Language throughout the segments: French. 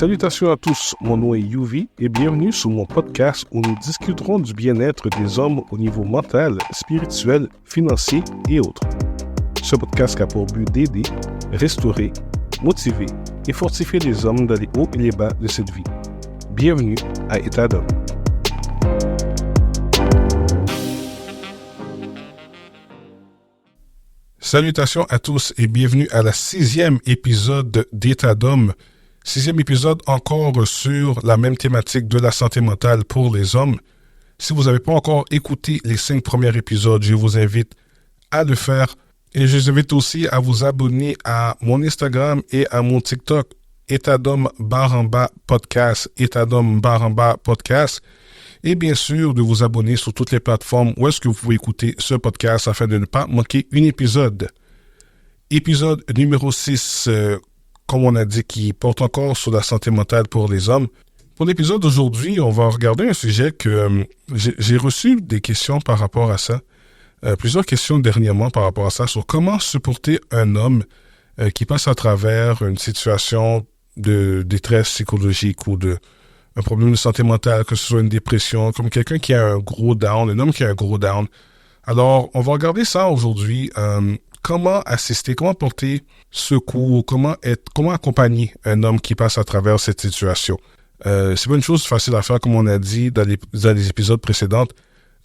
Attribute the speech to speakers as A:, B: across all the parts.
A: Salutations à tous, mon nom est Yuvi et bienvenue sur mon podcast où nous discuterons du bien-être des hommes au niveau mental, spirituel, financier et autres. Ce podcast a pour but d'aider, restaurer, motiver et fortifier les hommes dans les hauts et les bas de cette vie. Bienvenue à État d'homme. Salutations à tous et bienvenue à la 6e épisode d'État d'homme. 6e épisode encore sur la même thématique de la santé mentale pour les hommes. Si vous n'avez pas encore écouté les 5 premiers épisodes, je vous invite à le faire. Et je vous invite aussi à vous abonner à mon Instagram et à mon TikTok, État d'homme _ podcast, État d'homme _ podcast. Et bien sûr, de vous abonner sur toutes les plateformes où est-ce que vous pouvez écouter ce podcast afin de ne pas manquer un épisode. Épisode numéro 6, comme on a dit, qui porte encore sur la santé mentale pour les hommes. Pour l'épisode d'aujourd'hui, on va regarder un sujet que j'ai reçu des questions par rapport à ça. Plusieurs questions dernièrement par rapport à ça, sur comment supporter un homme qui passe à travers une situation de détresse psychologique ou un problème de santé mentale, que ce soit une dépression, comme quelqu'un qui a un gros down, un homme qui a un gros down. Alors, on va regarder ça aujourd'hui. Comment assister, comment porter secours, comment accompagner un homme qui passe à travers cette situation. C'est pas une chose facile à faire, comme on a dit dans les épisodes précédents.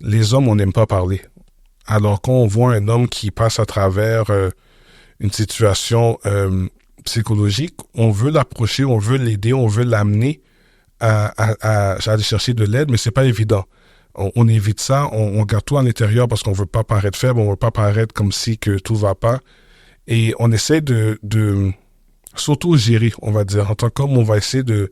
A: Les hommes, on n'aime pas parler. Alors, quand on voit un homme qui passe à travers une situation psychologique, on veut l'approcher, on veut l'aider, on veut l'amener à aller chercher de l'aide, mais c'est pas évident. On évite ça, on garde tout à l'intérieur parce qu'on veut pas paraître faible, on veut pas paraître comme si que tout va pas. Et on essaie de s'auto-gérer, on va dire. En tant qu'homme, on va essayer de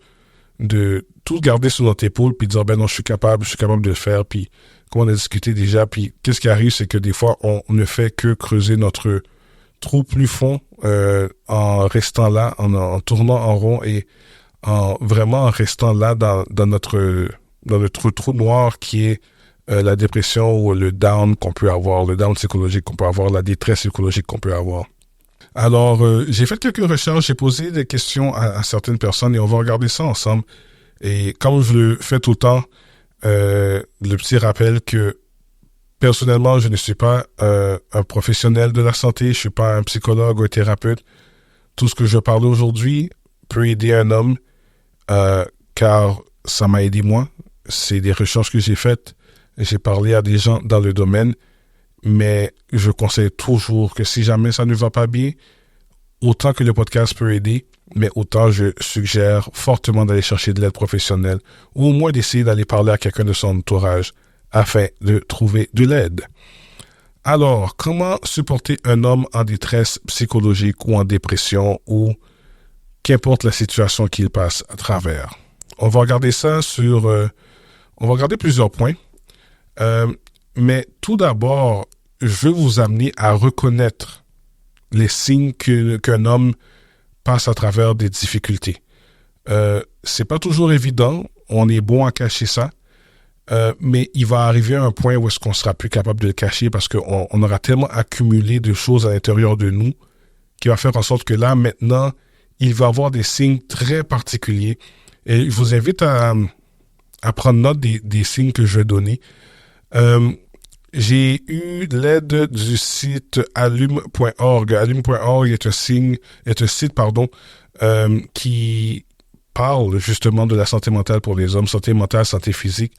A: tout garder sur notre épaule puis dire, ben non, je suis capable de le faire. Puis, comme on a discuté déjà, puis qu'est-ce qui arrive, c'est que des fois, on ne fait que creuser notre trou plus fond en restant là, en tournant en rond et en restant là dans notre trou noir qui est la dépression ou le down qu'on peut avoir, le down psychologique qu'on peut avoir, la détresse psychologique qu'on peut avoir. Alors, j'ai fait quelques recherches, j'ai posé des questions à certaines personnes et on va regarder ça ensemble. Et comme je le fais tout le temps, le petit rappel que personnellement, je ne suis pas un professionnel de la santé, je suis pas un psychologue ou un thérapeute. Tout ce que je parle aujourd'hui peut aider un homme car ça m'a aidé moi. C'est des recherches que j'ai faites. J'ai parlé à des gens dans le domaine, mais je conseille toujours que si jamais ça ne va pas bien, autant que le podcast peut aider, mais autant je suggère fortement d'aller chercher de l'aide professionnelle ou au moins d'essayer d'aller parler à quelqu'un de son entourage afin de trouver de l'aide. Alors, comment supporter un homme en détresse psychologique ou en dépression ou qu'importe la situation qu'il passe à travers? On va regarder ça on va regarder plusieurs points. Mais tout d'abord, je veux vous amener à reconnaître les signes qu'un homme passe à travers des difficultés. C'est pas toujours évident. On est bon à cacher ça. Mais il va arriver à un point où est-ce qu'on sera plus capable de le cacher parce qu'on aura tellement accumulé de choses à l'intérieur de nous qui va faire en sorte que là, maintenant, il va avoir des signes très particuliers. Et je vous invite à prendre note des signes que je vais donner. J'ai eu l'aide du site allume.org. Allume.org est un site, qui parle justement de la santé mentale pour les hommes, santé mentale, santé physique.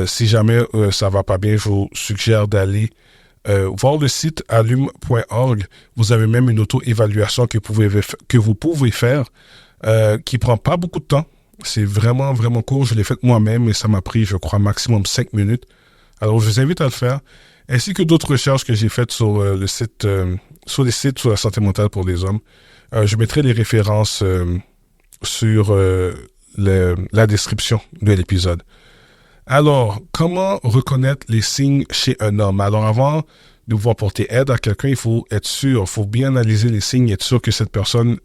A: Si jamais ça va pas bien, je vous suggère d'aller voir le site allume.org. Vous avez même une auto-évaluation que vous pouvez faire qui prend pas beaucoup de temps. C'est vraiment, vraiment court. Je l'ai fait moi-même et ça m'a pris, je crois, maximum 5 minutes. Alors, je vous invite à le faire. Ainsi que d'autres recherches que j'ai faites sur les sites sur la santé mentale pour les hommes. Je mettrai les références sur la description de l'épisode. Alors, comment reconnaître les signes chez un homme? Alors, avant de pouvoir porter aide à quelqu'un, il faut être sûr, il faut bien analyser les signes, être sûr que cette personne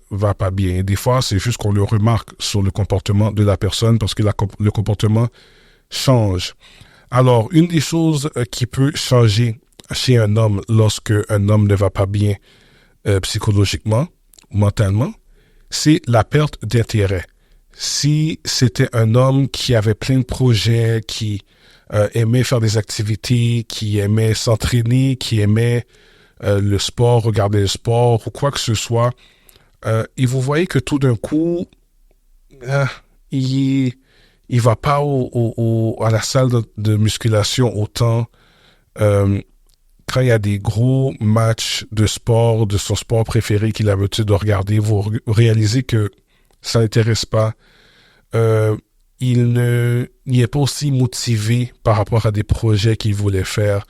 A: va pas bien. Et des fois, c'est juste qu'on le remarque sur le comportement de la personne parce que le comportement change. Alors, une des choses qui peut changer chez un homme lorsque un homme ne va pas bien psychologiquement, mentalement, c'est la perte d'intérêt. Si c'était un homme qui avait plein de projets, qui aimait faire des activités, qui aimait s'entraîner, qui aimait le sport, regarder le sport ou quoi que ce soit, et vous voyez que tout d'un coup, il va pas à la salle de musculation autant quand il y a des gros matchs de sport, de son sport préféré qu'il a l'habitude de regarder, vous réalisez que ça n'intéresse pas. Il n'est pas aussi motivé par rapport à des projets qu'il voulait faire.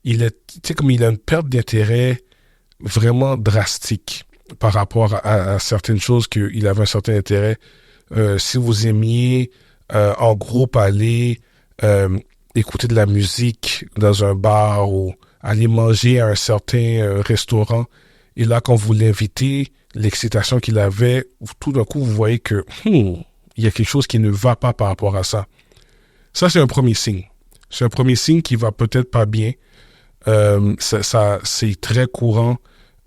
A: Il a une perte d'intérêt vraiment drastique par rapport à certaines choses qu'il avait un certain intérêt. Si vous aimiez en groupe aller écouter de la musique dans un bar ou aller manger à un certain restaurant, et là, quand vous l'invitez, l'excitation qu'il avait, tout d'un coup, vous voyez que il y a quelque chose qui ne va pas par rapport à ça. Ça, c'est un premier signe. C'est un premier signe qui va peut-être pas bien. C'est très courant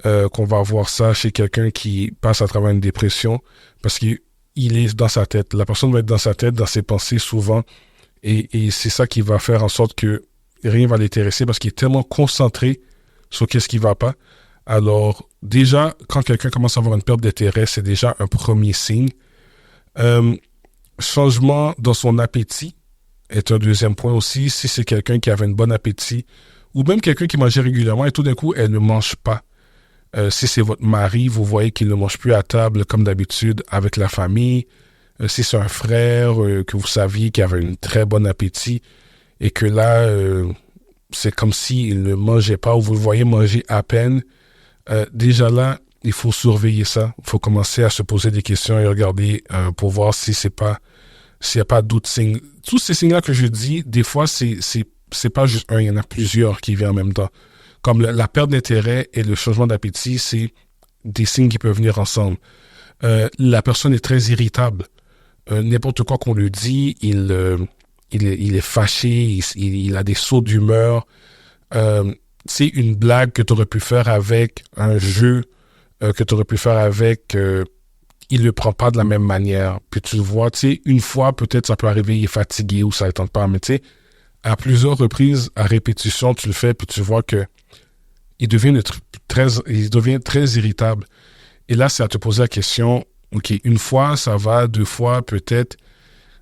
A: qu'on va voir ça chez quelqu'un qui passe à travers une dépression parce qu'il est dans sa tête. La personne va être dans sa tête, dans ses pensées souvent, et c'est ça qui va faire en sorte que rien va l'intéresser parce qu'il est tellement concentré sur qu'est-ce qui va pas. Alors, déjà, quand quelqu'un commence à avoir une perte d'intérêt, c'est déjà un premier signe. Changement dans son appétit est un deuxième point aussi. Si c'est quelqu'un qui avait un bon appétit, ou même quelqu'un qui mangeait régulièrement et tout d'un coup, elle ne mange pas. Si c'est votre mari, vous voyez qu'il ne mange plus à table comme d'habitude avec la famille. Si c'est un frère que vous saviez qui avait un très bon appétit et que là, c'est comme s'il ne mangeait pas ou vous le voyez manger à peine, déjà là, il faut surveiller ça. Il faut commencer à se poser des questions et regarder pour voir si s'il n'y a pas d'autres signes. Tous ces signes-là que je dis, des fois, c'est pas juste un, il y en a plusieurs qui viennent en même temps. Comme la perte d'intérêt et le changement d'appétit, c'est des signes qui peuvent venir ensemble. La personne est très irritable. N'importe quoi qu'on lui dit, il est fâché, il a des sauts d'humeur. C'est une blague que tu aurais pu faire avec un jeu que tu aurais pu faire avec, il le prend pas de la même manière. Puis tu le vois, tu sais, une fois, peut-être ça peut arriver, il est fatigué ou ça ne tente pas, mais tu sais, à plusieurs reprises, à répétition, tu le fais, puis tu vois que il devient très irritable. Et là, c'est à te poser la question, OK, une fois, ça va, deux fois, peut-être.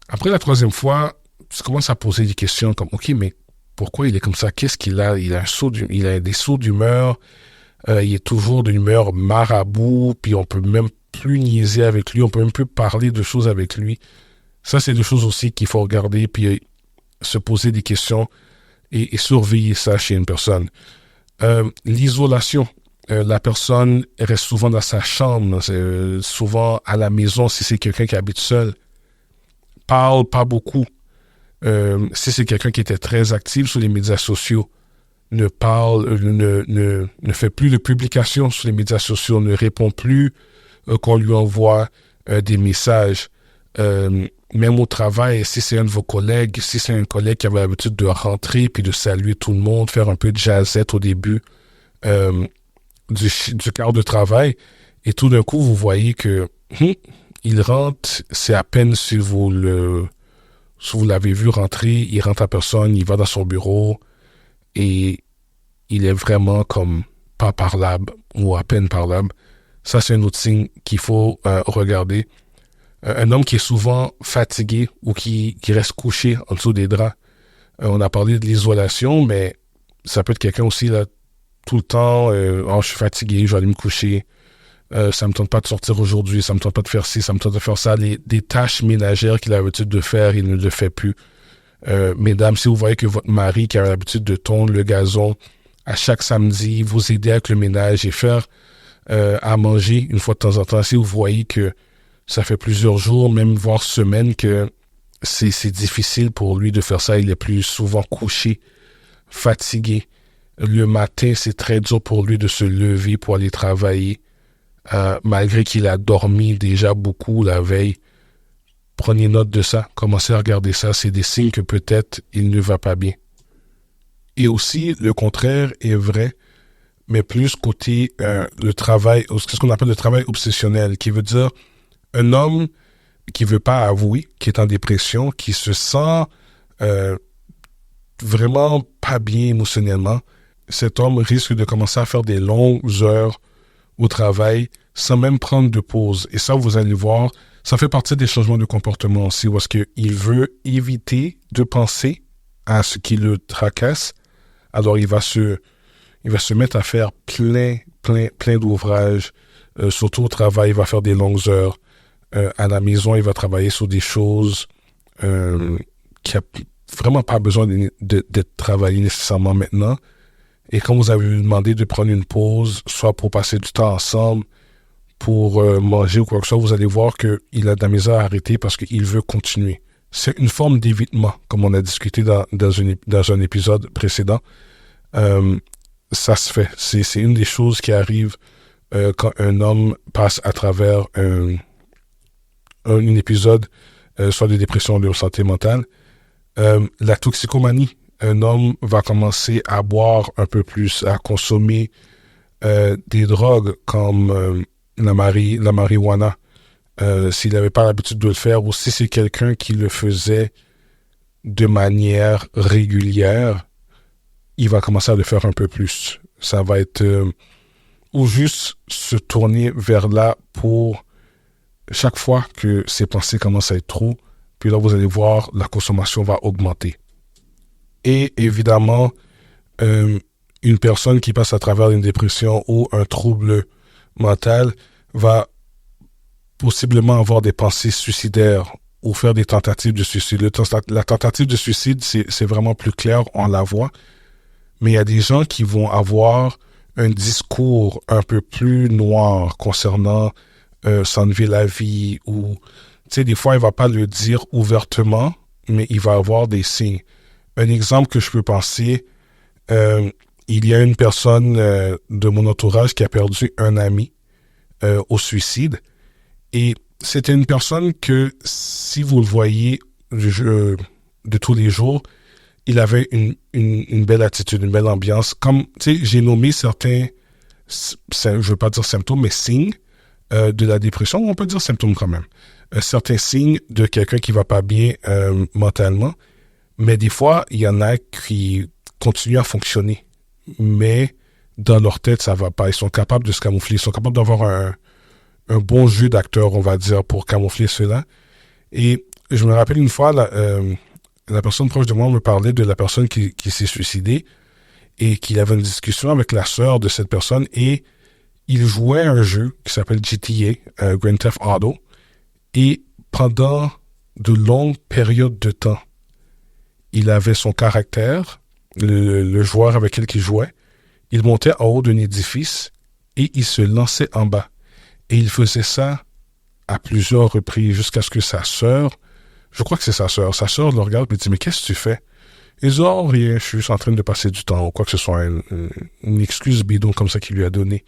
A: Après la troisième fois, tu commences à poser des questions comme, OK, mais pourquoi il est comme ça? Qu'est-ce qu'il a? Il a des sauts d'humeur. Il est toujours d'une humeur marabout, puis on peut même plus niaiser avec lui, on peut même plus parler de choses avec lui. Ça, c'est des choses aussi qu'il faut regarder, puis se poser des questions et surveiller ça chez une personne. L'isolation. La personne reste souvent dans sa chambre, souvent à la maison si c'est quelqu'un qui habite seul. Parle pas beaucoup. Si c'est quelqu'un qui était très actif sur les médias sociaux, ne fait plus de publications sur les médias sociaux, ne répond plus qu'on lui envoie des messages. Même au travail, si c'est un de vos collègues, si c'est un collègue qui avait l'habitude de rentrer puis de saluer tout le monde, faire un peu de jazzette au début du quart de travail, et tout d'un coup, vous voyez que il rentre, c'est à peine si vous l'avez vu rentrer, il rentre à personne, il va dans son bureau, et il est vraiment comme pas parlable ou à peine parlable. Ça, c'est un autre signe qu'il faut regarder. Un homme qui est souvent fatigué ou qui reste couché en dessous des draps. On a parlé de l'isolation, mais ça peut être quelqu'un aussi, là, tout le temps, je suis fatigué, je vais aller me coucher. Ça me tente pas de sortir aujourd'hui, ça me tente pas de faire ci, ça me tente de faire ça. Des tâches ménagères qu'il a l'habitude de faire, il ne le fait plus. Mesdames, si vous voyez que votre mari qui a l'habitude de tondre le gazon à chaque samedi, vous aider avec le ménage et faire à manger une fois de temps en temps, si vous voyez que ça fait plusieurs jours, même voire semaines, que c'est difficile pour lui de faire ça, il est plus souvent couché, fatigué. Le matin, c'est très dur pour lui de se lever pour aller travailler, malgré qu'il a dormi déjà beaucoup la veille. Prenez note de ça, commencez à regarder ça, c'est des signes que peut-être il ne va pas bien. Et aussi, le contraire est vrai, mais plus côté le travail, ce qu'on appelle le travail obsessionnel, qui veut dire un homme qui veut pas avouer, qui est en dépression, qui se sent vraiment pas bien émotionnellement, cet homme risque de commencer à faire des longues heures au travail sans même prendre de pause. Et ça, vous allez voir, ça fait partie des changements de comportement aussi, parce qu'il veut éviter de penser à ce qui le tracasse. Alors, il va se mettre à faire plein d'ouvrages. Surtout au travail, il va faire des longues heures. À la maison, il va travailler sur des choses qui a vraiment pas besoin d'être travaillées nécessairement maintenant. Et quand vous avez demandé de prendre une pause, soit pour passer du temps ensemble, pour manger ou quoi que ce soit, vous allez voir qu'il a de la misère à arrêter parce qu'il veut continuer. C'est une forme d'évitement, comme on a discuté dans un épisode précédent. Ça se fait. C'est une des choses qui arrive quand un homme passe à travers un épisode soit de dépression ou de santé mentale. La toxicomanie. Un homme va commencer à boire un peu plus, à consommer des drogues comme la marijuana, s'il n'avait pas l'habitude de le faire, ou si c'est quelqu'un qui le faisait de manière régulière, il va commencer à le faire un peu plus. Ça va être ou juste se tourner vers là pour chaque fois que ses pensées commencent à être trop, puis là vous allez voir, la consommation va augmenter. Et évidemment, une personne qui passe à travers une dépression ou un trouble mental va possiblement avoir des pensées suicidaires ou faire des tentatives de suicide. La tentative de suicide, c'est vraiment plus clair, on la voit. Mais il y a des gens qui vont avoir un discours un peu plus noir concernant s'enlever la vie ou, tu sais, des fois, il va pas le dire ouvertement, mais il va avoir des signes. Un exemple que je peux penser, il y a une personne de mon entourage qui a perdu un ami au suicide. Et c'était une personne que, si vous le voyez de tous les jours, il avait une belle attitude, une belle ambiance. Comme, tu sais, j'ai nommé certains, je veux pas dire symptômes, mais signes de la dépression. On peut dire symptômes quand même. Certains signes de quelqu'un qui va pas bien mentalement. Mais des fois, il y en a qui continuent à fonctionner. Mais dans leur tête, ça va pas. Ils sont capables de se camoufler. Ils sont capables d'avoir un bon jeu d'acteur, on va dire, pour camoufler cela. Et je me rappelle une fois, la personne proche de moi me parlait de la personne qui s'est suicidée et qu'il avait une discussion avec la sœur de cette personne et il jouait un jeu qui s'appelle GTA, Grand Theft Auto, et pendant de longues périodes de temps, il avait son caractère, le joueur avec lequel il jouait, il montait en haut d'un édifice et il se lançait en bas. Et il faisait ça à plusieurs reprises jusqu'à ce que sa sœur, je crois que c'est sa sœur le regarde et lui dit « Mais qu'est-ce que tu fais ?» Il dit « Oh, rien, je suis juste en train de passer du temps » ou quoi que ce soit, une excuse bidon comme ça qu'il lui a donné.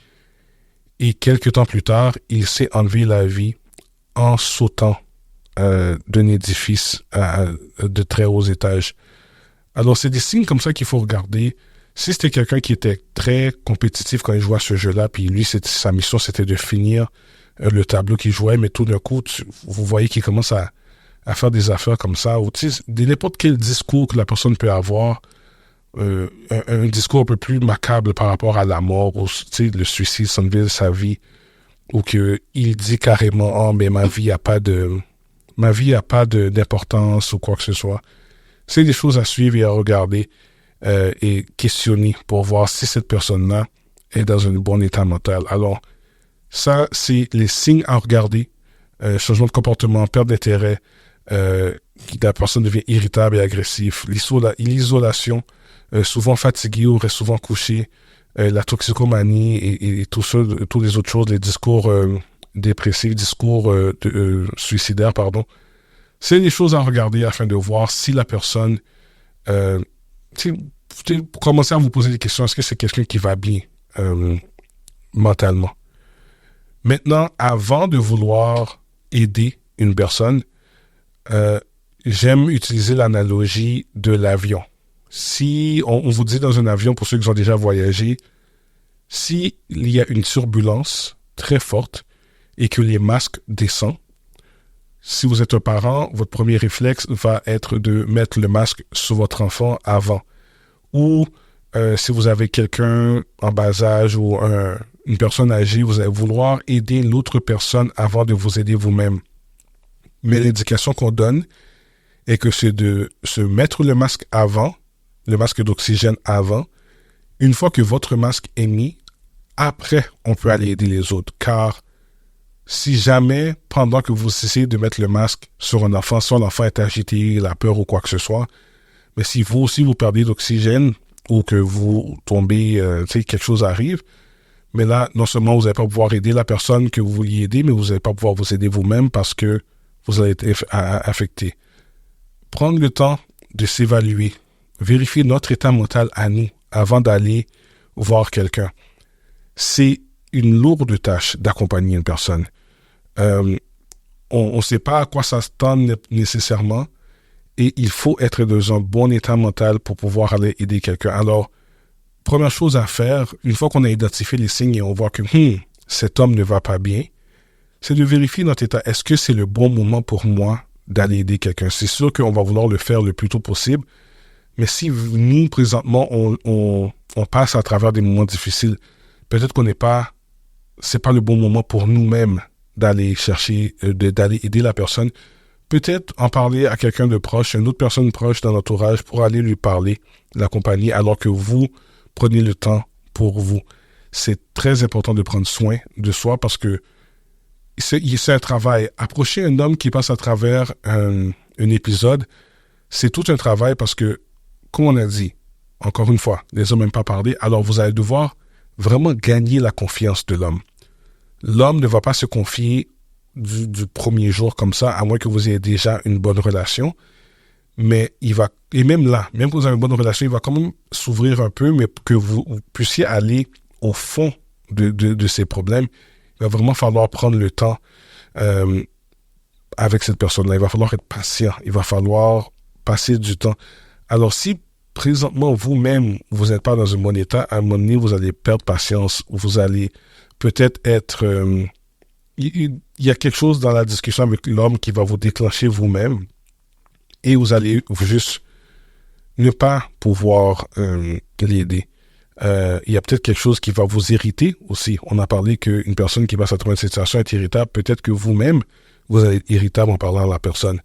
A: Et quelques temps plus tard, il s'est enlevé la vie en sautant d'un édifice de très hauts étages. Alors, c'est des signes comme ça qu'il faut regarder. Si c'était quelqu'un qui était très compétitif quand il jouait à ce jeu-là, puis lui, sa mission, c'était de finir le tableau qu'il jouait, mais tout d'un coup, vous voyez qu'il commence à faire des affaires comme ça, ou n'importe quel discours que la personne peut avoir, un discours un peu plus macabre par rapport à la mort, ou le suicide, s'enlever de sa vie, ou qu'il dit carrément « Oh, mais ma vie a pas d'importance » ou quoi que ce soit. C'est des choses à suivre et à regarder et questionner pour voir si cette personne-là est dans un bon état mental. Alors, ça, c'est les signes à regarder. Changement de comportement, perte d'intérêt, la personne devient irritable et agressive, l'isolation, souvent fatigué ou reste souvent couché, la toxicomanie et tout ça, toutes les autres choses, les discours dépressifs, discours suicidaires, pardon. C'est des choses à regarder afin de voir si la personne, commencer à vous poser des questions, est-ce que c'est quelqu'un qui va bien mentalement? Maintenant, avant de vouloir aider une personne, j'aime utiliser l'analogie de l'avion. Si on vous dit dans un avion, pour ceux qui ont déjà voyagé, s'il y a une turbulence très forte et que les masques descendent, Si vous êtes un parent, votre premier réflexe va être de mettre le masque sur votre enfant avant. Ou si vous avez quelqu'un en bas âge ou une personne âgée, vous allez vouloir aider l'autre personne avant de vous aider vous-même. Mais l'indication qu'on donne est que c'est de se mettre le masque avant, le masque d'oxygène avant. Une fois que votre masque est mis, après, on peut aller aider les autres. Car si jamais, pendant que vous essayez de mettre le masque sur un enfant, soit l'enfant est agité, il a peur ou quoi que ce soit, mais si vous aussi vous perdez d'oxygène ou que vous tombez, quelque chose arrive, mais là, non seulement vous n'allez pas pouvoir aider la personne que vous vouliez aider, mais vous n'allez pas pouvoir vous aider vous-même parce que vous allez être affecté. Prendre le temps de s'évaluer, vérifier notre état mental à nous avant d'aller voir quelqu'un. C'est une lourde tâche d'accompagner une personne. On ne sait pas à quoi ça se tend nécessairement et il faut être dans un bon état mental pour pouvoir aller aider quelqu'un. Alors, première chose à faire, une fois qu'on a identifié les signes et on voit que cet homme ne va pas bien, c'est de vérifier notre état. Est-ce que c'est le bon moment pour moi d'aller aider quelqu'un? C'est sûr qu'on va vouloir le faire le plus tôt possible, mais si nous, présentement, on passe à travers des moments difficiles, peut-être c'est pas le bon moment pour nous-mêmes d'aller chercher, d'aller aider la personne. Peut-être en parler à quelqu'un de proche, une autre personne proche dans l'entourage pour aller lui parler, l'accompagner, alors que vous prenez le temps pour vous. C'est très important de prendre soin de soi parce que c'est un travail. Approcher un homme qui passe à travers un épisode, c'est tout un travail parce que, comme on a dit, encore une fois, les hommes n'aiment pas parler, alors vous allez devoir vraiment gagner la confiance de l'homme. L'homme ne va pas se confier du premier jour comme ça, à moins que vous ayez déjà une bonne relation. Mais et même là, même que vous avez une bonne relation, il va quand même s'ouvrir un peu, mais que vous puissiez aller au fond de ces problèmes. Il va vraiment falloir prendre le temps avec cette personne-là. Il va falloir être patient. Il va falloir passer du temps. Alors, si présentement, vous-même, vous n'êtes pas dans un bon état, à un moment donné, vous allez perdre patience. Vous allez peut-être être... il y a quelque chose dans la discussion avec l'homme qui va vous déclencher vous-même et vous allez juste ne pas pouvoir l'aider. Il y a peut-être quelque chose qui va vous irriter aussi. On a parlé qu'une personne qui passe à travers une situation est irritable. Peut-être que vous-même, vous allez être irritable en parlant à la personne.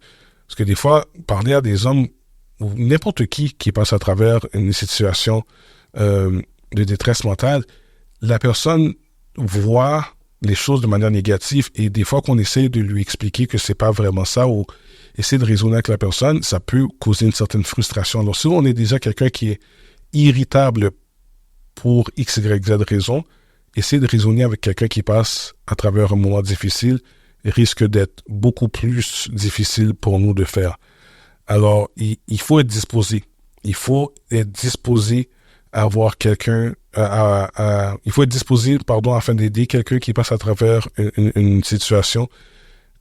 A: Parce que des fois, parler à des hommes ou n'importe qui passe à travers une situation de détresse mentale, la personne voit les choses de manière négative et des fois qu'on essaie de lui expliquer que c'est pas vraiment ça ou essayer de raisonner avec la personne, ça peut causer une certaine frustration. Alors si on est déjà quelqu'un qui est irritable pour X, Y, Z raison, essayer de raisonner avec quelqu'un qui passe à travers un moment difficile risque d'être beaucoup plus difficile pour nous de faire. Alors, il faut être disposé. Il faut être disposé à avoir quelqu'un, il faut être disposé, afin d'aider quelqu'un qui passe à travers une situation,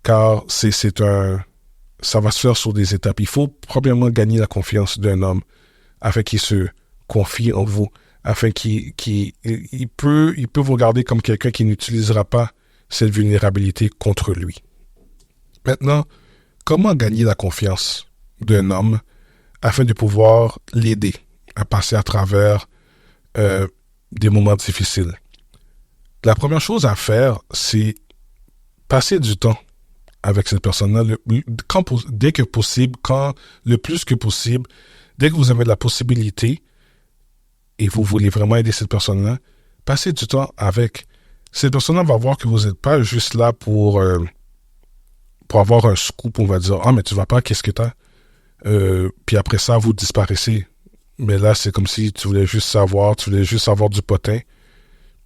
A: car ça va se faire sur des étapes. Il faut probablement gagner la confiance d'un homme afin qu'il se confie en vous, afin qu'il peut vous regarder comme quelqu'un qui n'utilisera pas cette vulnérabilité contre lui. Maintenant, comment gagner la confiance d'un homme afin de pouvoir l'aider à passer à travers des moments difficiles? La première chose à faire, c'est passer du temps avec cette personne-là, dès que possible, le plus que possible, dès que vous avez la possibilité et vous voulez vraiment aider cette personne-là, passez du temps avec. Cette personne-là va voir que vous n'êtes pas juste là pour avoir un scoop, on va dire, « Ah, mais tu vas pas, qu'est-ce que t'as? » Puis après ça, vous disparaissez. Mais là, c'est comme si tu voulais juste savoir du potin,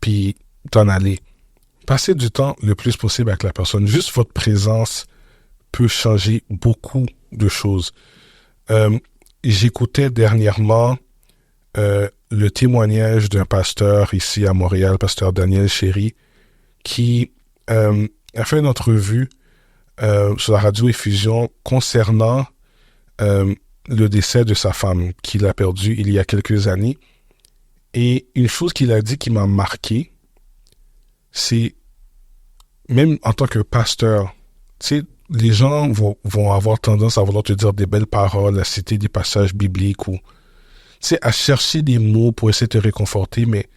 A: puis t'en aller. Passez du temps le plus possible avec la personne. Juste votre présence peut changer beaucoup de choses. J'écoutais dernièrement le témoignage d'un pasteur ici à Montréal, pasteur Daniel Chéry, qui a fait une entrevue sur la radio Effusion concernant le décès de sa femme qu'il a perdu il y a quelques années. Et une chose qu'il a dit qui m'a marqué, c'est, même en tant que pasteur, tu sais, les gens vont avoir tendance à vouloir te dire des belles paroles, à citer des passages bibliques ou, tu sais, à chercher des mots pour essayer de te réconforter, mais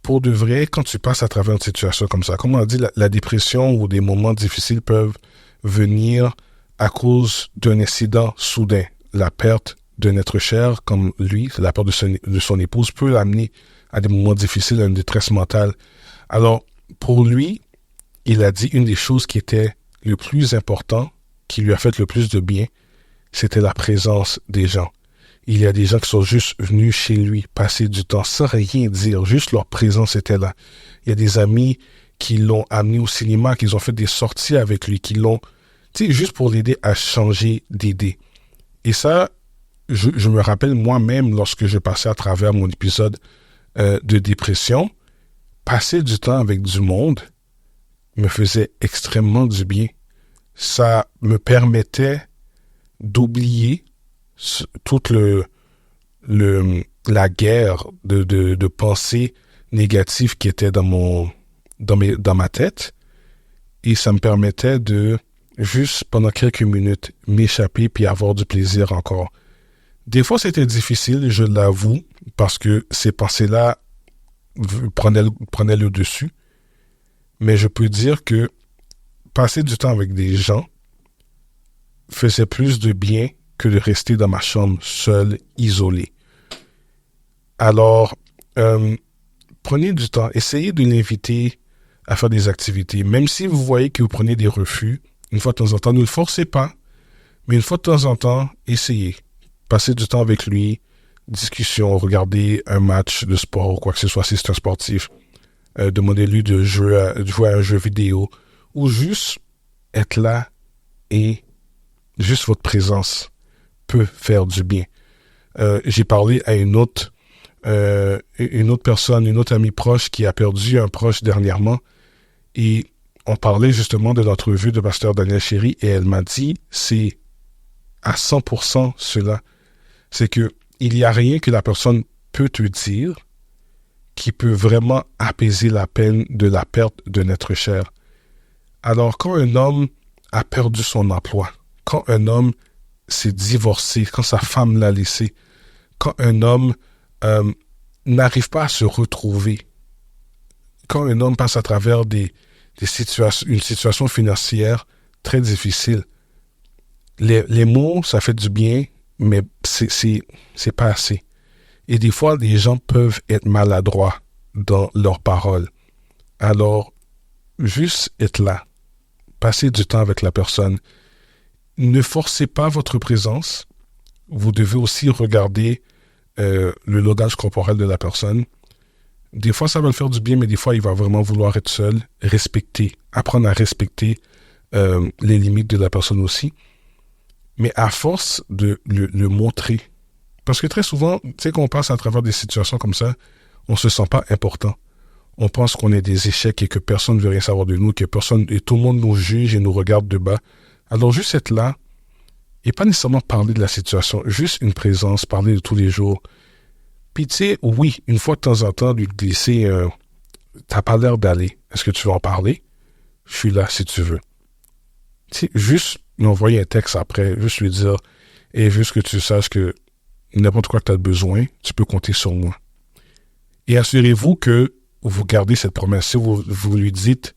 A: pour de vrai, quand tu passes à travers une situation comme ça, comme on a dit, la dépression ou des moments difficiles peuvent venir à cause d'un incident soudain. La perte d'un être cher, comme lui, la perte de son épouse, peut l'amener à des moments difficiles, à une détresse mentale. Alors, pour lui, il a dit une des choses qui était le plus important, qui lui a fait le plus de bien, c'était la présence des gens. Il y a des gens qui sont juste venus chez lui, passer du temps sans rien dire, juste leur présence était là. Il y a des amis qui l'ont amené au cinéma, qui ont fait des sorties avec lui, qui l'ont, tu sais, juste pour l'aider à changer d'idée. Et ça, je me rappelle moi-même lorsque je passais à travers mon épisode de dépression, passer du temps avec du monde me faisait extrêmement du bien. Ça me permettait d'oublier toute la guerre de pensées négatives qui étaient dans ma tête, et ça me permettait de juste pendant quelques minutes m'échapper puis avoir du plaisir encore. Des fois c'était difficile, je l'avoue, parce que ces pensées-là prenaient le dessus, mais je peux dire que passer du temps avec des gens faisait plus de bien que de rester dans ma chambre seul, isolé. Alors, prenez du temps, essayez de l'inviter à faire des activités. Même si vous voyez que vous prenez des refus, une fois de temps en temps, ne le forcez pas, mais une fois de temps en temps, essayez. Passez du temps avec lui, discussion, regardez un match de sport ou quoi que ce soit si c'est un sportif. Demandez-lui de jouer à un jeu vidéo ou juste être là et juste votre présence peut faire du bien. J'ai parlé à une autre personne, une autre amie proche qui a perdu un proche dernièrement, et on parlait justement de l'entrevue de Pasteur Daniel Chéry, et elle m'a dit, c'est à 100% cela. C'est que il n'y a rien que la personne peut te dire qui peut vraiment apaiser la peine de la perte d'un être cher. Alors, quand un homme a perdu son emploi, quand un homme s'est divorcé, quand sa femme l'a laissé, quand un homme n'arrive pas à se retrouver, quand un homme passe à travers une situation financière très difficile, les mots, ça fait du bien, mais c'est pas assez. Et des fois, les gens peuvent être maladroits dans leurs paroles. Alors, juste être là, passer du temps avec la personne. Ne forcez pas votre présence. Vous devez aussi regarder le langage corporel de la personne. Des fois, ça va le faire du bien, mais des fois, il va vraiment vouloir être seul. Respecter, apprendre à respecter les limites de la personne aussi. Mais à force de le montrer, parce que très souvent, tu sais, quand on passe à travers des situations comme ça, on se sent pas important. On pense qu'on est des échecs et que personne ne veut rien savoir de nous, que tout le monde nous juge et nous regarde de bas. Alors, juste être là et pas nécessairement parler de la situation, juste une présence, parler de tous les jours. Puis, tu sais, oui, une fois de temps en temps, lui glisser, t'as pas l'air d'aller. Est-ce que tu veux en parler? Je suis là si tu veux. Tu sais, juste lui envoyer un texte après, juste lui dire, et juste que tu saches que n'importe quoi que tu as besoin, tu peux compter sur moi. Et assurez-vous que vous gardez cette promesse. Si vous lui dites,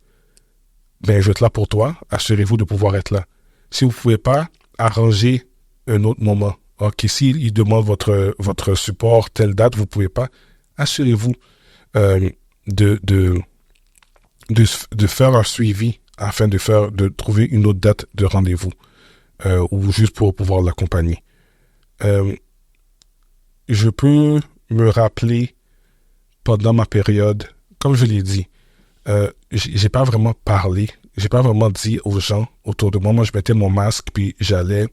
A: ben, je vais être là pour toi, assurez-vous de pouvoir être là. Si vous ne pouvez pas, arrangez un autre moment. Ok, s'il demande votre support, telle date, vous ne pouvez pas, assurez-vous de faire un suivi afin de trouver une autre date de rendez-vous ou juste pour pouvoir l'accompagner. Je peux me rappeler pendant ma période, comme je l'ai dit, j'ai pas vraiment parlé, j'ai pas vraiment dit aux gens autour de moi. Moi, je mettais mon masque puis j'allais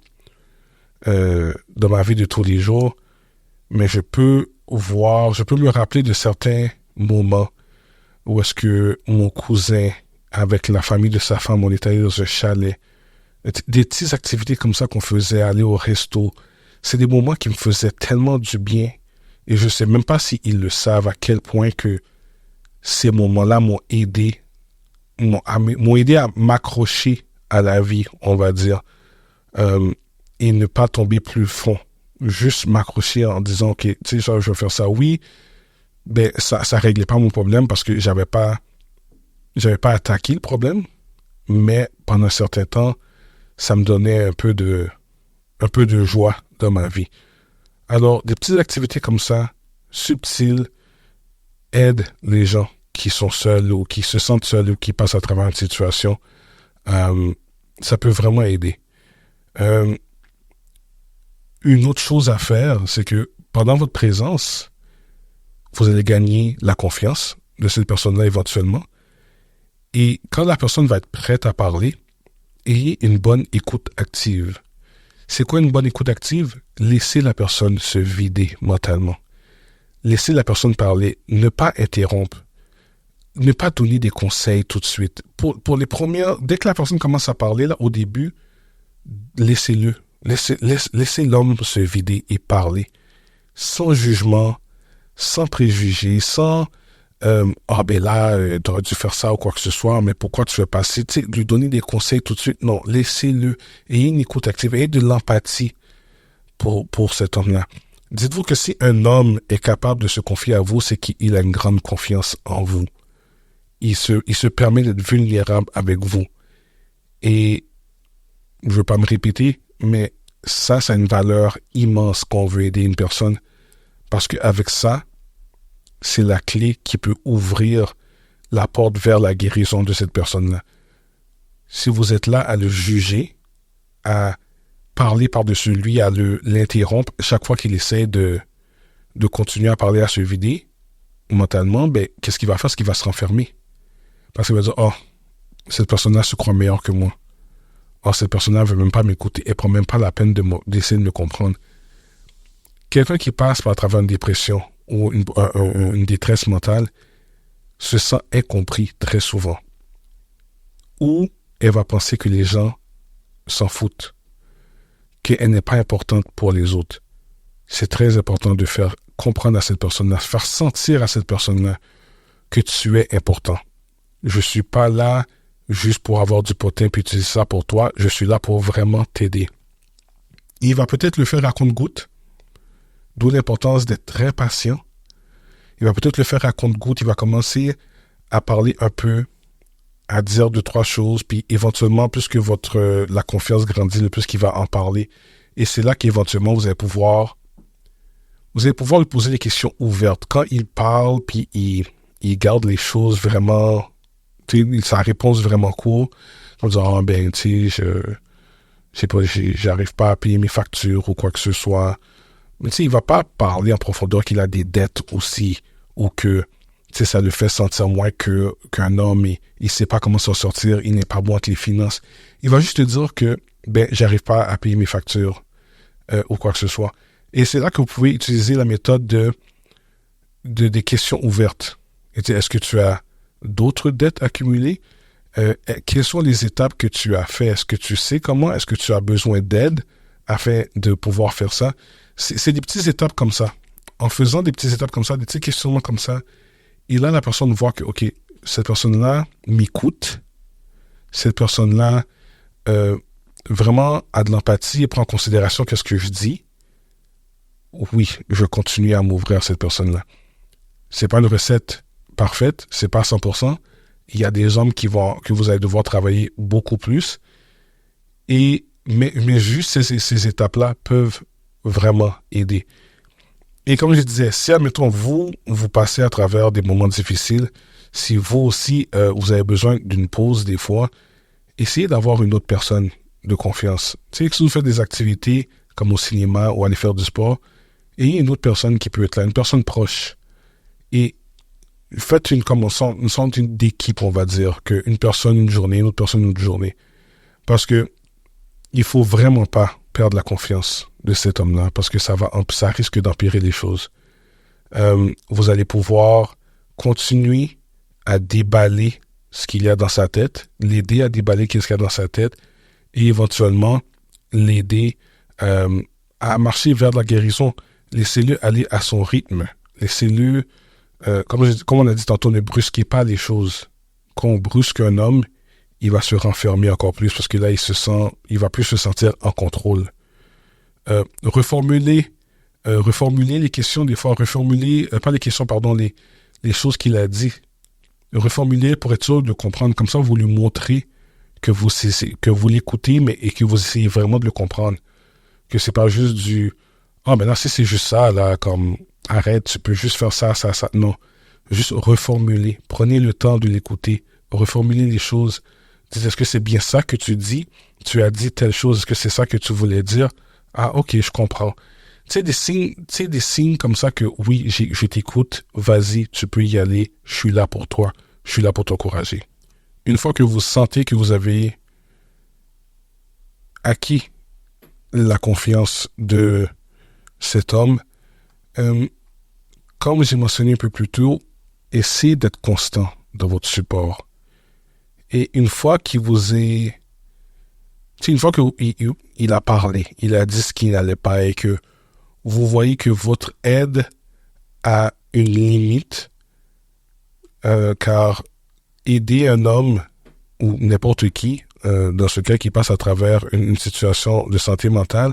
A: dans ma vie de tous les jours, mais je peux me rappeler de certains moments où est-ce que mon cousin, avec la famille de sa femme, on est allé dans un chalet, des petites activités comme ça qu'on faisait, aller au resto. C'est des moments qui me faisaient tellement du bien, et je sais même pas s'ils le savent à quel point que ces moments-là m'ont aidé à m'accrocher à la vie, on va dire, et ne pas tomber plus fond. Juste m'accrocher en disant, OK, tu sais, ça, je vais faire ça. Oui, ben, ça réglait pas mon problème parce que j'avais pas attaqué le problème, mais pendant un certain temps, ça me donnait un peu de joie dans ma vie. Alors, des petites activités comme ça, subtiles, aident les gens qui sont seuls ou qui se sentent seuls ou qui passent à travers une situation. Ça peut vraiment aider. Une autre chose à faire, c'est que pendant votre présence, vous allez gagner la confiance de cette personne-là éventuellement. Et quand la personne va être prête à parler, ayez une bonne écoute active. C'est quoi une bonne écoute active? Laissez la personne se vider mentalement. Laissez la personne parler. Ne pas interrompre. Ne pas donner des conseils tout de suite. Pour les premières, dès que la personne commence à parler, là, au début, laissez-le. Laissez l'homme se vider et parler. Sans jugement, sans préjugés, sans ah ben là, t'aurais dû faire ça ou quoi que ce soit, mais pourquoi tu fais passer, tu sais, lui donner des conseils tout de suite. Non, laissez-le. Ayez une écoute active, ayez de l'empathie pour cet homme-là. Dites-vous que si un homme est capable de se confier à vous, c'est qu'il a une grande confiance en vous. Il se permet d'être vulnérable avec vous. Et je veux pas me répéter, mais ça a une valeur immense qu'on veut aider une personne. Parce qu'avec ça, c'est la clé qui peut ouvrir la porte vers la guérison de cette personne-là. Si vous êtes là à le juger, à parler par-dessus lui, à l'interrompre chaque fois qu'il essaie de continuer à parler, à se vider mentalement, ben, qu'est-ce qu'il va faire? C'est qu'il va se renfermer. Parce qu'il va dire, oh, cette personne-là se croit meilleure que moi. Oh, cette personne-là ne veut même pas m'écouter. Elle ne prend même pas la peine d'essayer de me comprendre. Quelqu'un qui passe par travers une dépression ou une détresse mentale se sent incompris très souvent. Ou elle va penser que les gens s'en foutent, qu'elle n'est pas importante pour les autres. C'est très important de faire comprendre à cette personne-là, faire sentir à cette personne-là que tu es important. Je ne suis pas là juste pour avoir du potin puis utiliser ça pour toi. Je suis là pour vraiment t'aider. Il va peut-être le faire à compte-gouttes, d'où l'importance d'être très patient. Il va peut-être le faire à compte-gouttes. Il va commencer à parler un peu, à dire 2-3 choses, puis éventuellement, plus que la confiance grandit, le plus qu'il va en parler. Et c'est là qu'éventuellement, vous allez pouvoir lui poser des questions ouvertes. Quand il parle, puis il garde les choses vraiment, sa réponse vraiment cool, en disant, ah ben, tu sais, je sais pas, j'arrive pas à payer mes factures ou quoi que ce soit. Mais tu sais, il va pas parler en profondeur qu'il a des dettes aussi, ou que, tu sais, ça le fait sentir moins qu'un homme, et il sait pas comment s'en sortir, il n'est pas bon avec les finances. Il va juste te dire que, ben, j'arrive pas à payer mes factures, ou quoi que ce soit. Et c'est là que vous pouvez utiliser la méthode des questions ouvertes. Et est-ce que tu as d'autres dettes accumulées? Quelles sont les étapes que tu as fait? Est-ce que tu sais comment? Est-ce que tu as besoin d'aide afin de pouvoir faire ça? C'est des petites étapes comme ça. En faisant des petites étapes comme ça, des petits questionnements comme ça, et là, la personne voit que, OK, cette personne-là m'écoute. Cette personne-là vraiment a de l'empathie et prend en considération qu'est-ce que je dis. Oui, je continue à m'ouvrir à cette personne-là. C'est pas une recette parfaite, c'est pas 100%. Il y a des hommes que vous allez devoir travailler beaucoup plus. Mais juste ces étapes-là peuvent vraiment aider. Et comme je disais, si, admettons, vous passez à travers des moments difficiles, si vous aussi, vous avez besoin d'une pause des fois, essayez d'avoir une autre personne de confiance. Tu sais, si vous faites des activités comme au cinéma ou aller faire du sport, ayez une autre personne qui peut être là, une personne proche. Et faites une sorte d'équipe, on va dire, qu'une personne une journée, une autre personne une autre journée. Parce que il faut vraiment pas perdre la confiance de cet homme-là, parce que ça risque d'empirer les choses. Vous allez pouvoir continuer à déballer ce qu'il y a dans sa tête, l'aider à déballer ce qu'il y a dans sa tête, et éventuellement l'aider à marcher vers la guérison. Laissez-le aller à son rythme. Laissez-le, comme on a dit tantôt, ne brusquez pas les choses. Quand on brusque un homme, il va se renfermer encore plus parce que là, il va plus se sentir en contrôle. Reformuler les questions, des fois, pas les questions, pardon, les choses qu'il a dit. Reformuler pour être sûr de comprendre. Comme ça, vous lui montrez que vous l'écoutez, et que vous essayez vraiment de le comprendre. Que c'est pas juste mais non, si c'est juste ça, là, comme, arrête, tu peux juste faire ça, ça, ça. Non. Juste reformuler. Prenez le temps de l'écouter. Reformuler les choses. Dites, est-ce que c'est bien ça que tu dis? Tu as dit telle chose. Est-ce que c'est ça que tu voulais dire? Ah, ok, je comprends. Tu sais, des signes comme ça que, oui, je t'écoute. Vas-y, tu peux y aller. Je suis là pour toi. Je suis là pour t'encourager. Une fois que vous sentez que vous avez acquis la confiance de cet homme, comme j'ai mentionné un peu plus tôt, essayez d'être constant dans votre support. Et une fois qu'il a parlé, il a dit ce qu'il n'allait pas et que vous voyez que votre aide a une limite, car aider un homme ou n'importe qui, dans ce cas qui passe à travers une situation de santé mentale,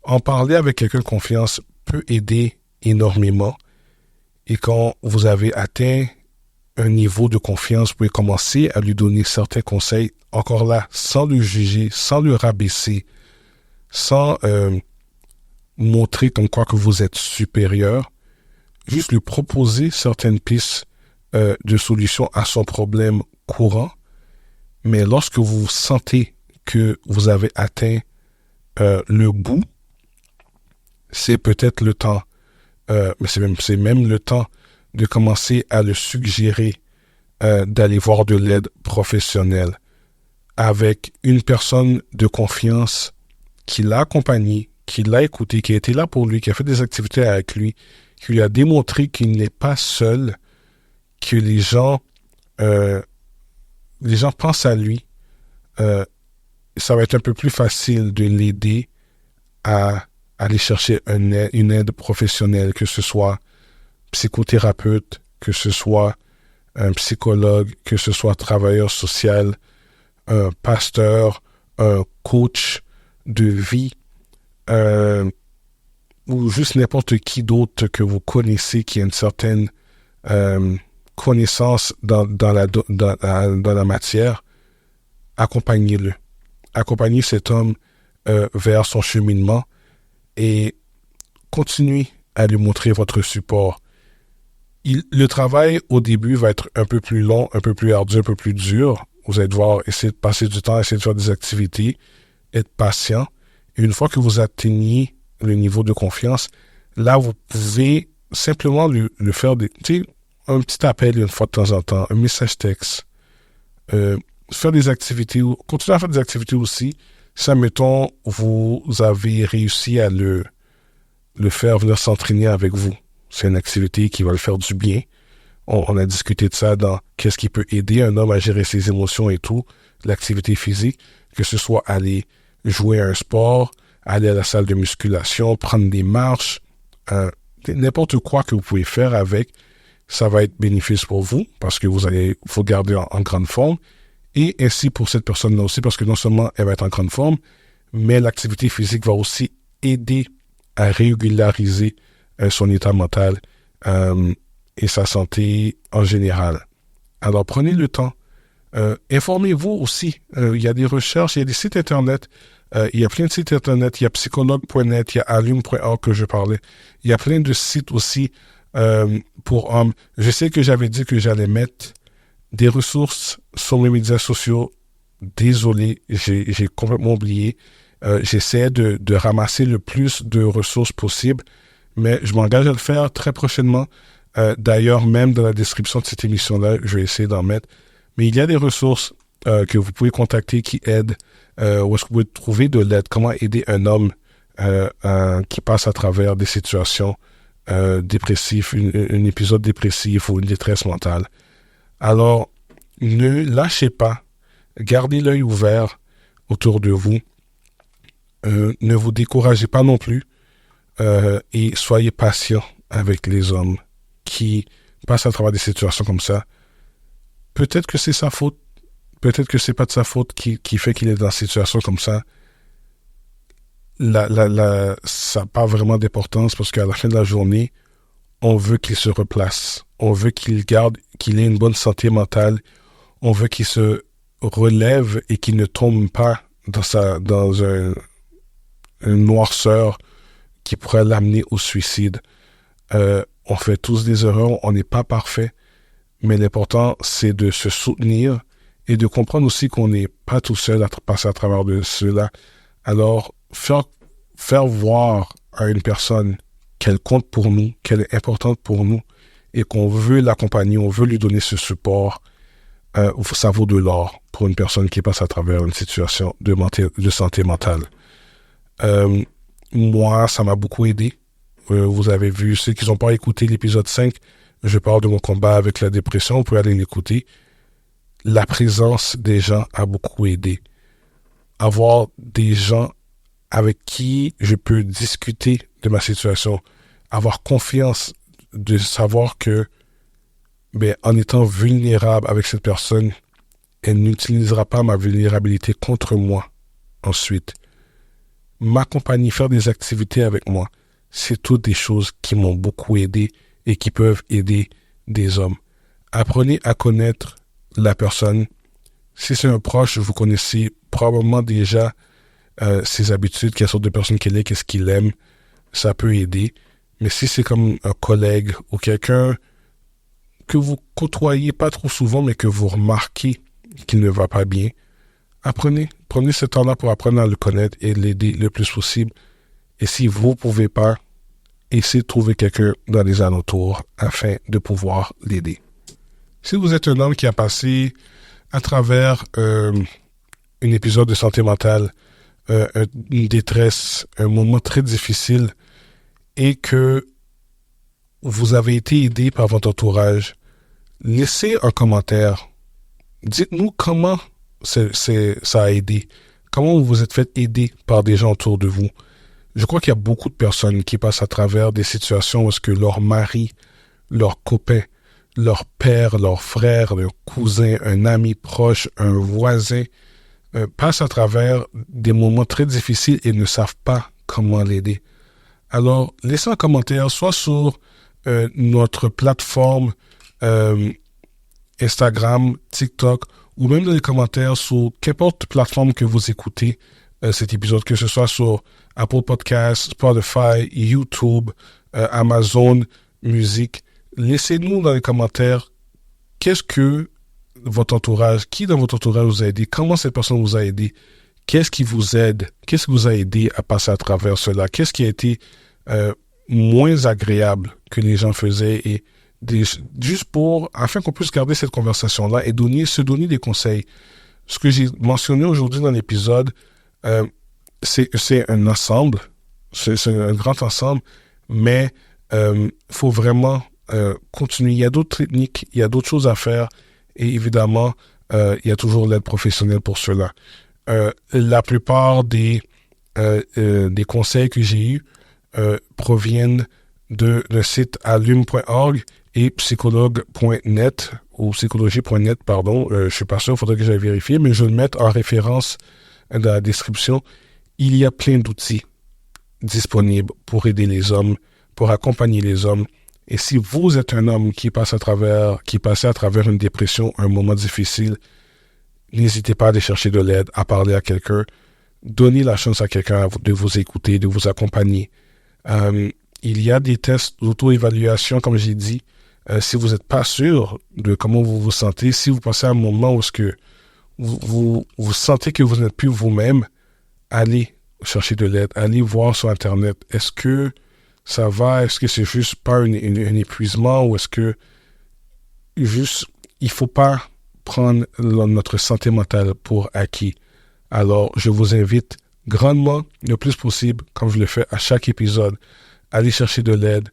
A: en parler avec quelqu'un de confiance peut aider énormément. Et quand vous avez atteint un niveau de confiance, vous pouvez commencer à lui donner certains conseils, encore là, sans le juger, sans le rabaisser, sans montrer comme quoi que vous êtes supérieur, juste lui proposer certaines pistes de solutions à son problème courant. Mais lorsque vous sentez que vous avez atteint le bout, c'est peut-être le temps, mais c'est même le temps de commencer à le suggérer d'aller voir de l'aide professionnelle avec une personne de confiance qui l'a accompagné, qui l'a écouté, qui a été là pour lui, qui a fait des activités avec lui, qui lui a démontré qu'il n'est pas seul, que les gens pensent à lui. Ça va être un peu plus facile de l'aider à aller chercher une aide professionnelle, que ce soit psychothérapeute, que ce soit un psychologue, que ce soit travailleur social, un pasteur, un coach de vie, ou juste n'importe qui d'autre que vous connaissez qui a une certaine connaissance dans la matière. Accompagnez-le. Accompagnez cet homme vers son cheminement et continuez à lui montrer votre support. Le travail au début va être un peu plus long, un peu plus ardu, un peu plus dur. Vous allez devoir essayer de passer du temps, essayer de faire des activités, être patient. Et une fois que vous atteignez le niveau de confiance, là, vous pouvez simplement lui faire un petit appel une fois de temps en temps, un message texte, faire des activités, continuer à faire des activités aussi. Si, mettons, vous avez réussi à le faire venir s'entraîner avec vous. C'est une activité qui va le faire du bien. On a discuté de ça dans qu'est-ce qui peut aider un homme à gérer ses émotions et tout, l'activité physique, que ce soit aller jouer à un sport, aller à la salle de musculation, prendre des marches, n'importe quoi que vous pouvez faire avec, ça va être bénéfice pour vous parce que vous allez vous garder en grande forme et ainsi pour cette personne-là aussi parce que non seulement elle va être en grande forme, mais l'activité physique va aussi aider à régulariser son état mental et sa santé en général. Alors, prenez le temps. Informez-vous aussi. Il y a des recherches, il y a des sites Internet. Il y a plein de sites Internet. Il y a psychologue.net, il y a allume.org que je parlais. Il y a plein de sites aussi pour hommes. Je sais que j'avais dit que j'allais mettre des ressources sur les médias sociaux. Désolé, j'ai complètement oublié. J'essaie de ramasser le plus de ressources possible, mais je m'engage à le faire très prochainement. D'ailleurs, même dans la description de cette émission-là, je vais essayer d'en mettre. Mais il y a des ressources que vous pouvez contacter qui aident, où est-ce que vous pouvez trouver de l'aide, comment aider un homme qui passe à travers des situations dépressives, un épisode dépressif ou une détresse mentale. Alors, ne lâchez pas, gardez l'œil ouvert autour de vous, ne vous découragez pas non plus et soyez patient avec les hommes qui passent à travers des situations comme ça. Peut-être que c'est sa faute, peut-être que c'est pas de sa faute qui fait qu'il est dans une situation comme ça. Ça n'a pas vraiment d'importance parce qu'à la fin de la journée, on veut qu'il se replace. On veut qu'il ait une bonne santé mentale. On veut qu'il se relève et qu'il ne tombe pas dans une noirceur qui pourrait l'amener au suicide. On fait tous des erreurs, on n'est pas parfait, mais l'important, c'est de se soutenir et de comprendre aussi qu'on n'est pas tout seul à passer à travers de cela. Alors, faire voir à une personne qu'elle compte pour nous, qu'elle est importante pour nous et qu'on veut l'accompagner, on veut lui donner ce support, ça vaut de l'or pour une personne qui passe à travers une situation de santé mentale. Moi, ça m'a beaucoup aidé. Vous avez vu, ceux qui n'ont pas écouté l'épisode 5, je parle de mon combat avec la dépression, vous pouvez aller l'écouter. La présence des gens a beaucoup aidé. Avoir des gens avec qui je peux discuter de ma situation, avoir confiance de savoir que, en étant vulnérable avec cette personne, elle n'utilisera pas ma vulnérabilité contre moi ensuite. M'accompagner, faire des activités avec moi, c'est toutes des choses qui m'ont beaucoup aidé et qui peuvent aider des hommes. Apprenez à connaître la personne. Si c'est un proche, vous connaissez probablement déjà ses habitudes, quelle sorte de personne qu'elle est, qu'est-ce qu'il aime, ça peut aider. Mais si c'est comme un collègue ou quelqu'un que vous côtoyez pas trop souvent, mais que vous remarquez qu'il ne va pas bien, prenez ce temps-là pour apprendre à le connaître et l'aider le plus possible. Et si vous ne pouvez pas, essayez de trouver quelqu'un dans les alentours afin de pouvoir l'aider. Si vous êtes un homme qui a passé à travers un épisode de santé mentale, une détresse, un moment très difficile, et que vous avez été aidé par votre entourage, laissez un commentaire. Dites-nous comment ça a aidé. Comment vous vous êtes fait aider par des gens autour de vous. Je crois qu'il y a beaucoup de personnes qui passent à travers des situations où est-ce que leur mari, leur copain, leur père, leur frère, leur cousin, un ami proche, un voisin, passent à travers des moments très difficiles et ne savent pas comment l'aider. Alors, laissez un commentaire, soit sur notre plateforme Instagram, TikTok, ou même dans les commentaires sur qu'importe plateforme que vous écoutez cet épisode, que ce soit sur Apple Podcasts, Spotify, YouTube, Amazon Music. Laissez-nous dans les commentaires qu'est-ce que votre entourage, qui dans votre entourage vous a aidé, comment cette personne vous a aidé, qu'est-ce qui vous aide, qu'est-ce qui vous a aidé à passer à travers cela, qu'est-ce qui a été moins agréable que les gens faisaient et juste afin qu'on puisse garder cette conversation-là et se donner des conseils. Ce que j'ai mentionné aujourd'hui dans l'épisode, c'est un ensemble, c'est un grand ensemble, mais faut vraiment continuer. Il y a d'autres techniques, il y a d'autres choses à faire et évidemment, il y a toujours l'aide professionnelle pour cela. La plupart des conseils que j'ai eus proviennent d'un site allume.org et psychologue.net ou psychologie.net, pardon. Je suis pas sûr, il faudrait que j'aille vérifier, mais je vais le mettre en référence dans la description. Il y a plein d'outils disponibles pour aider les hommes, pour accompagner les hommes. Et si vous êtes un homme qui passait à travers une dépression, un moment difficile, n'hésitez pas à aller chercher de l'aide, à parler à quelqu'un. Donnez la chance à quelqu'un de vous écouter, de vous accompagner. Il y a des tests d'auto-évaluation, comme j'ai dit. Si vous n'êtes pas sûr de comment vous vous sentez, si vous passez un moment où est-ce que vous sentez que vous n'êtes plus vous-même, allez chercher de l'aide, allez voir sur Internet. Est-ce que ça va? Est-ce que c'est juste pas un épuisement ou est-ce que juste il faut pas prendre notre santé mentale pour acquis? Alors, je vous invite grandement, le plus possible, comme je le fais à chaque épisode, allez chercher de l'aide,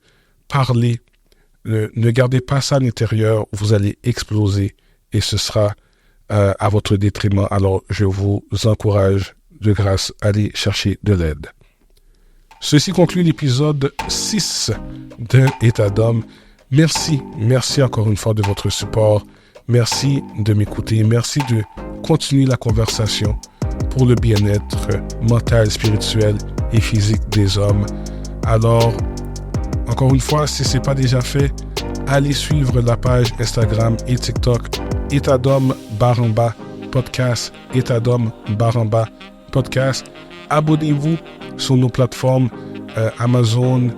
A: parlez, ne gardez pas ça à l'intérieur, vous allez exploser et ce sera à votre détriment. Alors, je vous encourage de grâce à aller chercher de l'aide. Ceci conclut l'épisode 6 d'un État d'homme. Merci encore une fois de votre support. Merci de m'écouter. Merci de continuer la conversation pour le bien-être mental, spirituel et physique des hommes. Alors, encore une fois, si ce n'est pas déjà fait, allez suivre la page Instagram et TikTok Etadom_Baramba Podcast, Etadom_Baramba Podcast. Abonnez-vous sur nos plateformes Amazon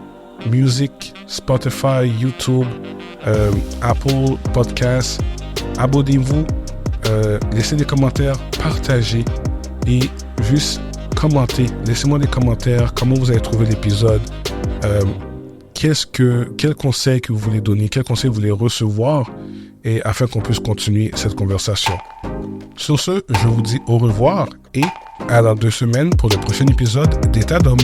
A: Music, Spotify, YouTube, Apple Podcasts. Abonnez-vous, laissez des commentaires, partagez et juste commentez. Laissez-moi des commentaires, comment vous avez trouvé l'épisode, quel conseil que vous voulez donner, quel conseil vous voulez recevoir, et afin qu'on puisse continuer cette conversation. Sur ce, je vous dis au revoir et à dans 2 semaines pour le prochain épisode d'État d'homme.